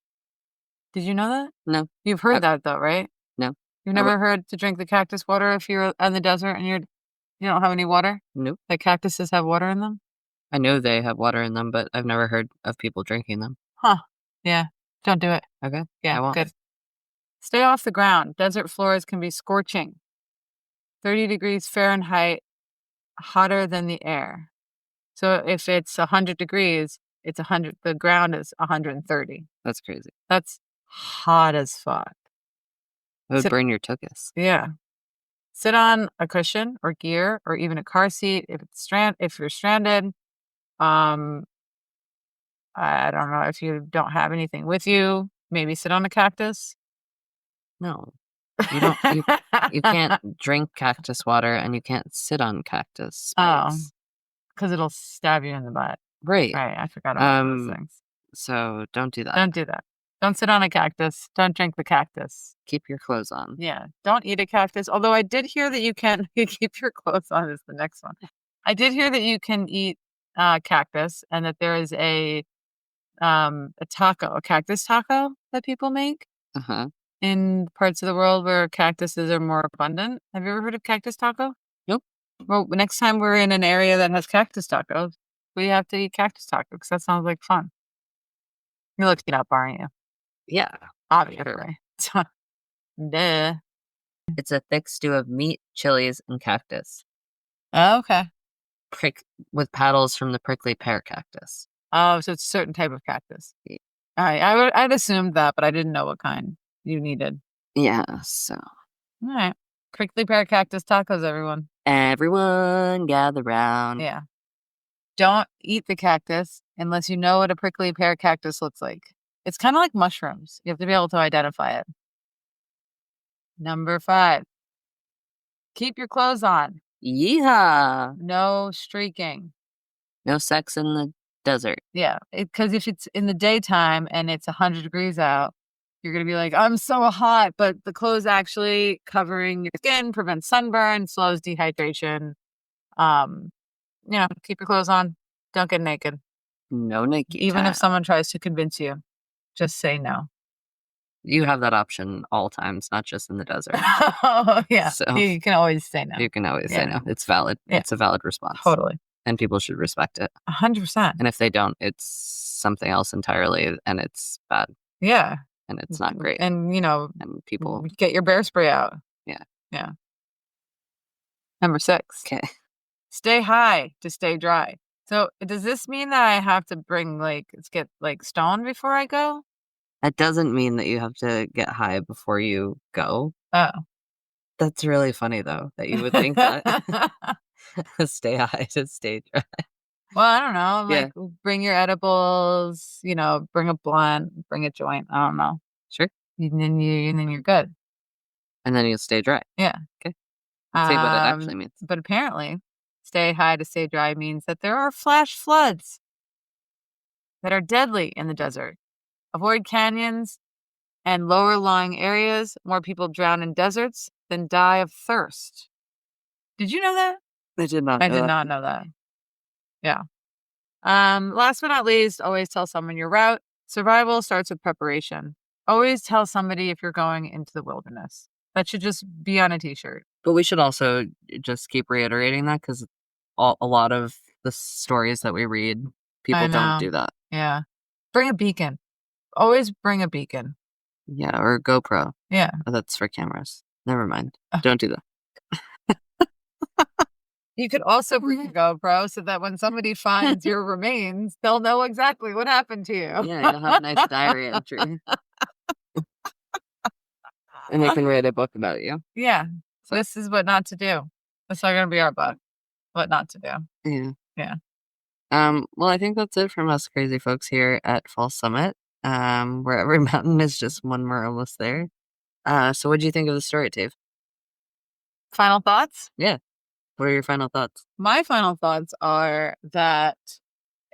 Did you know that? No. You've heard that though, right? No. You've never heard to drink the cactus water if you're in the desert and you don't have any water? Nope. That cactuses have water in them? I know they have water in them, but I've never heard of people drinking them. Huh. Yeah. Don't do it. Okay. Yeah, I won't. good. Stay off the ground. Desert floors can be scorching. 30 degrees Fahrenheit hotter than the air. So if it's 100 degrees, it's 100. The ground is 130. That's crazy. That's hot as fuck. It would burn your tuchus. Yeah. Sit on a cushion or gear or even a car seat if you're stranded. I don't know, if you don't have anything with you, maybe sit on a cactus. No. You don't you can't drink cactus water and you can't sit on cactus spikes. Because it'll stab you in the butt. Right. Right. I forgot about those things. So don't do that. Don't do that. Don't sit on a cactus. Don't drink the cactus. Keep your clothes on. Yeah. Don't eat a cactus. Although I did hear that you can keep your clothes on is the next one. I did hear that you can eat cactus and that there is a cactus taco that people make in parts of the world where cactuses are more abundant. Have you ever heard of cactus taco? Nope. Well, next time we're in an area that has cactus tacos, we have to eat cactus taco because that sounds like fun. You're looking it up, aren't you? Yeah. Obviously. Sure. Duh. It's a thick stew of meat, chilies, and cactus. Oh, okay. With paddles from the prickly pear cactus. Oh, so it's a certain type of cactus. Yeah. All right. I'd assumed that, but I didn't know what kind you needed. Yeah, so. All right. Prickly pear cactus tacos, everyone. Everyone gather round. Yeah. Don't eat the cactus unless you know what a prickly pear cactus looks like. It's kind of like mushrooms. You have to be able to identify it. Number 5. Keep your clothes on. Yeehaw. No streaking. No sex in the desert. Yeah, because if it's in the daytime and it's 100 degrees out, you're going to be like, I'm so hot, but the clothes actually covering your skin prevents sunburn, slows dehydration. Keep your clothes on. Don't get naked. No naked. Even if someone tries to convince you, just say no. You have that option all times, not just in the desert. Oh, yeah. So you can always say no. You can always say no. It's valid. Yeah. It's a valid response. Totally. And people should respect it. 100%. And if they don't, it's something else entirely, and it's bad. Yeah. And it's not great. And, and people get your bear spray out. Yeah. Yeah. Number 6. Okay. Stay high to stay dry. So does this mean that I have to get stoned before I go? That doesn't mean that you have to get high before you go. Oh. That's really funny, though, that you would think that. Stay high to stay dry. Well, I don't know. Bring your edibles, bring a blunt, bring a joint. I don't know. Sure. And then you're good. And then you'll stay dry. Yeah. Okay. Say what it actually means. But apparently, stay high to stay dry means that there are flash floods that are deadly in the desert. Avoid canyons and lower lying areas. More people drown in deserts than die of thirst. Did you know that? I did not. I did not know that. Yeah. Last but not least, always tell someone your route. Survival starts with preparation. Always tell somebody if you're going into the wilderness. That should just be on a t-shirt. But we should also just keep reiterating that because a lot of the stories that we read, people don't do that. Yeah. Bring a beacon. Always bring a beacon. Yeah, or a GoPro. Yeah. That's for cameras. Never mind. Don't do that. You could also bring a GoPro so that when somebody finds your remains, they'll know exactly what happened to you. Yeah, you'll have a nice diary entry. And they can write a book about you. Yeah. So this is what not to do. That's not going to be our book. What not to do. Yeah. Yeah. Well, I think that's it from us crazy folks here at Falls Summit, where every mountain is just one more almost there. So what do you think of the story, Dave? Final thoughts? Yeah. What are your final thoughts? My final thoughts are that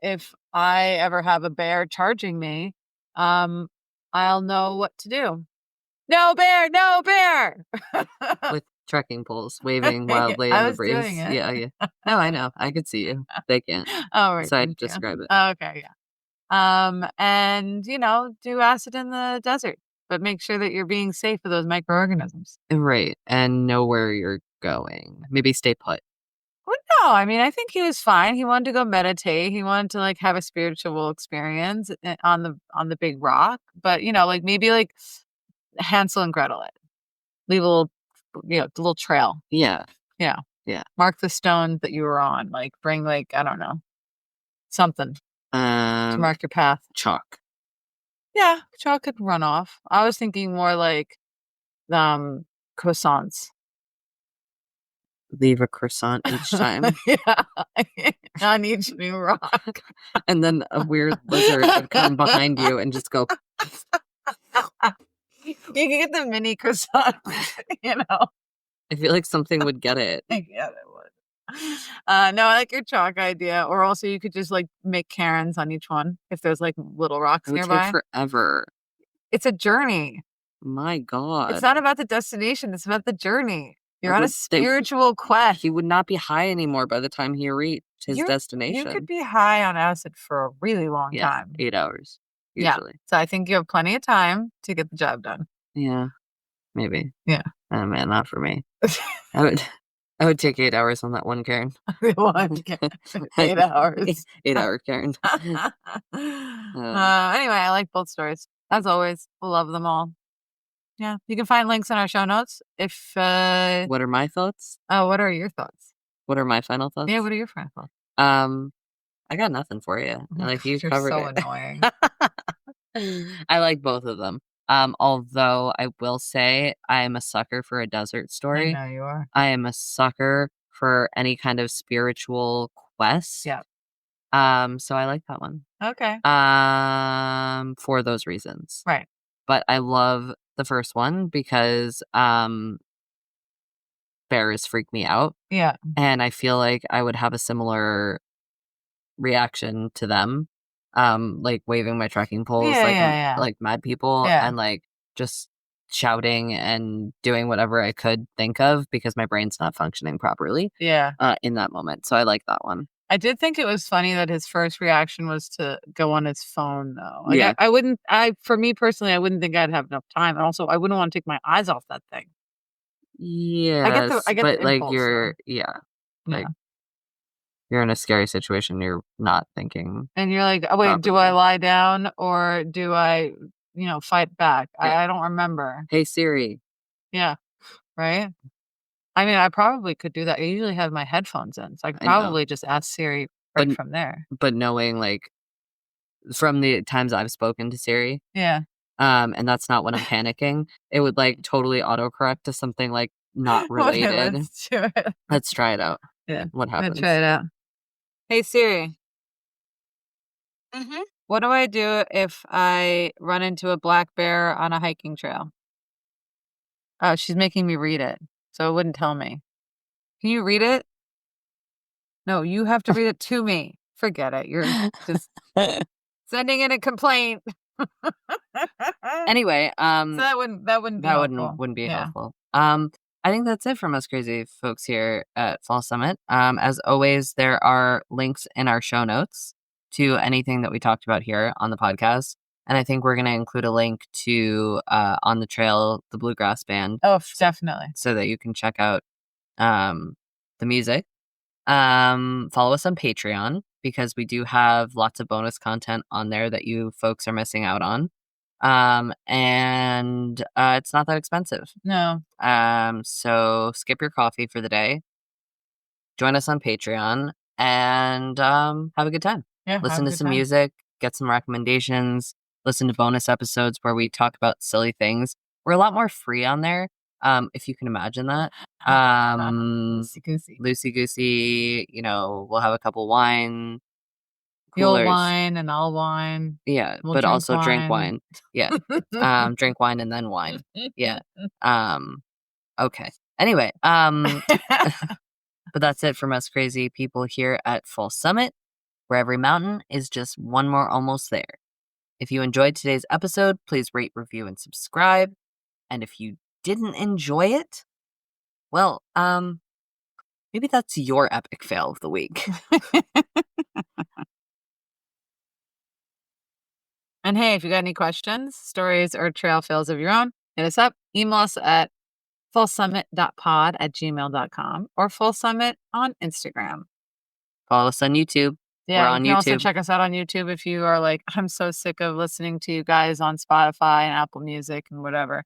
if I ever have a bear charging me, I'll know what to do. No bear, no bear. With trekking poles waving wildly in the breeze. Doing it. Yeah. No, I know. I could see you. They can't. Oh, right. So I'd describe it. Oh, okay, yeah. And do acid in the desert, but make sure that you're being safe with those microorganisms. Right. And know where you're going. Maybe stay put. Well, no, I mean, I think he was fine. He wanted to go meditate. He wanted to have a spiritual experience on the big rock. But maybe Hansel and Gretel it. Leave a little trail. Yeah. Yeah. Yeah. Mark the stone that you were on. Bring I don't know, something to mark your path. Chalk. Yeah, chalk could run off. I was thinking more croissants. Leave a croissant each time. Yeah, on each new rock. And then a weird lizard would come behind you and just go. You can get the mini croissant, I feel like something would get it. Yeah, it would. No, I like your chalk idea. Or also you could just make cairns on each one if there's little rocks nearby. It would take forever. It's a journey. My God. It's not about the destination. It's about the journey. You're on a spiritual quest. He would not be high anymore by the time he reached his destination. You could be high on acid for a really long time. 8 hours, usually. Yeah. So I think you have plenty of time to get the job done. Yeah, maybe. Yeah. Oh, man, not for me. I would take 8 hours on that one cairn. 8 hours. 8-hour cairn. Anyway, I like both stories. As always, love them all. Yeah, you can find links in our show notes. If what are my thoughts? What are your thoughts? What are my final thoughts? Yeah, what are your final thoughts? I got nothing for you. You covered so it. Annoying. I like both of them. Although I will say I am a sucker for a desert story. I know you are. I am a sucker for any kind of spiritual quest. Yeah. So I like that one. Okay. For those reasons. Right. But I love the first one because bears freak me out. Yeah. And I feel like I would have a similar reaction to them. Waving my trekking poles like mad people and just shouting and doing whatever I could think of because my brain's not functioning properly. Yeah. In that moment. So I like that one. I did think it was funny that his first reaction was to go on his phone, though. Yeah. For me personally, I wouldn't think I'd have enough time. And also, I wouldn't want to take my eyes off that thing. Yeah. I get but the impulse, you're in a scary situation. You're not thinking. And you're like, oh, wait, properly. Do I lie down or do I, fight back? Yeah. I don't remember. Hey, Siri. Yeah. Right? I mean, I probably could do that. I usually have my headphones in, so I could probably just ask Siri from there. But knowing, from the times I've spoken to Siri, yeah, and that's not when I'm panicking, it would totally autocorrect to something not related. Okay, let's do it. Let's try it out. Yeah, what happens? Let's try it out. Hey Siri. What do I do if I run into a black bear on a hiking trail? Oh, she's making me read it. So it wouldn't tell me. Can you read it? No, you have to read it to me. Forget it. You're just sending in a complaint. Anyway, so that wouldn't be helpful. I think that's it from us crazy folks here at Fall Summit. As always, there are links in our show notes to anything that we talked about here on the podcast. And I think we're going to include a link to On the Trail, the bluegrass band. Oh, definitely. So that you can check out the music. Follow us on Patreon because we do have lots of bonus content on there that you folks are missing out on. And it's not that expensive. No. So skip your coffee for the day. Join us on Patreon and have a good time. Yeah, listen to some music, get some recommendations, listen to bonus episodes where we talk about silly things. We're a lot more free on there, if you can imagine that. Loosey goosey. You know, we'll have a couple wine coolers. You'll wine and I'll wine. Yeah, but also drink wine. Yeah, drink wine and then wine. Yeah. Okay. Anyway, but that's it from us crazy people here at Full Summit, where every mountain is just one more almost there. If you enjoyed today's episode, please rate, review, and subscribe. And if you didn't enjoy it, well, maybe that's your epic fail of the week. And hey, if you got any questions, stories, or trail fails of your own, hit us up. Email us at fullsummit.pod@gmail.com or fullsummit on Instagram. Follow us on YouTube. Yeah, we're on you can YouTube. Also check us out on YouTube if you are like, I'm so sick of listening to you guys on Spotify and Apple Music and whatever.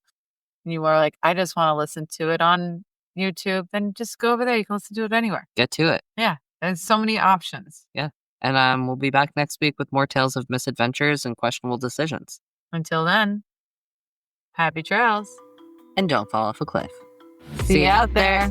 And you are like, I just want to listen to it on YouTube. Then just go over there. You can listen to it anywhere. Get to it. Yeah, there's so many options. Yeah, and we'll be back next week with more tales of misadventures and questionable decisions. Until then, happy trails. And don't fall off a cliff. See you out there.